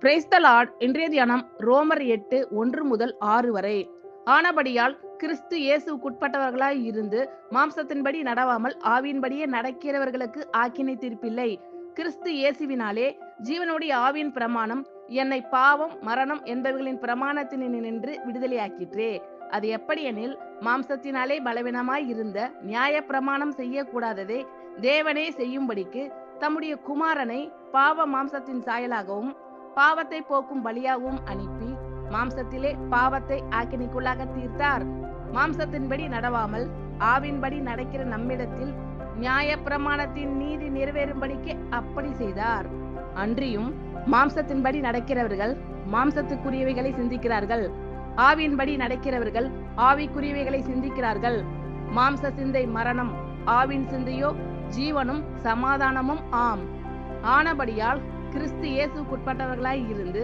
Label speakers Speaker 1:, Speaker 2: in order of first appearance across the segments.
Speaker 1: Praise the Lord. இன்றைய தியானம் ரோமர் 8:1-6 வரை. ஆனபடியால் கிறிஸ்து இயேசுவுக்குட்பட்டவர்களாய் இருந்து மாம்சத்தின்படி நடவாமல் ஆவியின்படியே நடக்கிறவர்களுக்கு ஆக்கினை தீர்ப்பில்லை. கிறிஸ்து இயேசுவினாலே ஜீவனுடைய ஆவியின் பிரமாணம் என்னை பாவம் மரணம் என்பவைகளின் பிரமாணத்தினின்று விடுதலையாக்கிற்றே. அது எப்படியெனில், மாம்சத்தினாலே பலவீனமாய் இருந்த நியாய பிரமாணம் செய்யக்கூடாததை தேவனே செய்யும்படிக்கு தம்முடைய குமாரனை பாவ மாம்சத்தின் சாயலாகவும் பாவத்தை போக்கும் பலியாகவும் அனுப்பி மாம்சத்திலே பாவத்தை ஆக்கினைக்குள்ளாக தீர்த்தார். மாம்சத்தின்படி நடவாமல் ஆவின்படி நடக்கிற நம்மிடத்தில் நியாய பிரமாணத்தின் நீதி நிறைவேறும்படிக்கு அப்படி செய்தார். அன்றியும் மாம்சத்தின்படி நடக்கிறவர்கள் மாம்சத்துக்குரியவைகளை சிந்திக்கிறார்கள், ஆவியின்படி நடக்கிறவர்கள் ஆவிக்குரியவைகளை சிந்திக்கிறார்கள். மாம்ச சிந்தை மரணம், ஆவின் சிந்தையோ ஜீவனும் சமாதானமும் ஆம். ஆனபடியால் கிறிஸ்து இயேசுவுக்குட்பட்டவர்களாய் இருந்து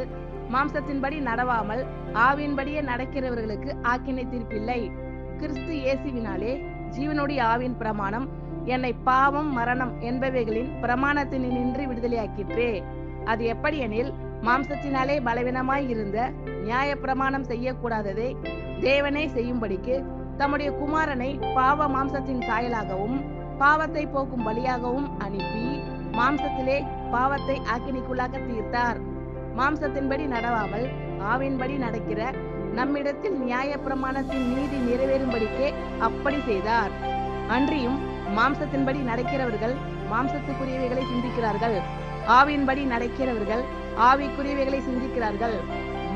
Speaker 1: மாம்சத்தின்படி நடவாமல் ஆவியின்படியே நடக்கிறவர்களுக்கு ஆக்கினை தீர்ப்பில்லை. கிறிஸ்து இயேசுவினாலே ஜீவனுடைய ஆவியின் பிரமாணம் என்னை பாவம் மரணம் என்பவைகளின் பிரமாணத்தினின்று விடுதலையாக்கிற்றே. அது எப்படியெனில், மாம்சத்தினாலே பலவீனமாய் இருந்த நியாய பிரமாணம் செய்யக்கூடாததை தேவனே செய்யும்படிக்கு தம்முடைய குமாரனை பாவ மாம்சத்தின் சாயலாகவும் பாவத்தை போக்கும் பலியாகவும் அனுப்பி மாம்சத்திலே பாவத்தை ஆக்கினைக்குள்ளாக தீர்த்தார். மாம்சத்தின்படி நடவாமல் ஆவின்படி நடக்கிற நம்மிடத்தில் நியாய பிரமாணத்தின் நீதி நிறைவேறும்படிக்கே அப்படி செய்தார். அன்றியும் மாம்சத்தின்படி நடக்கிறவர்கள் மாம்சத்துக்குரியவைகளை சிந்திக்கிறார்கள், ஆவியின்படி நடக்கிறவர்கள் ஆவிக்குரியவைகளை சிந்திக்கிறார்கள்.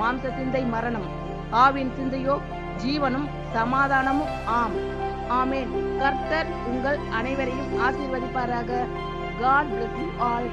Speaker 1: மாம்ச சிந்தை மரணம், ஆவின் சிந்தையோ ஜீவனும் சமாதானமும் ஆம். ஆமென். கர்த்தர் உங்கள் அனைவரையும் ஆசீர்வதிப்பாராக. God bless you all.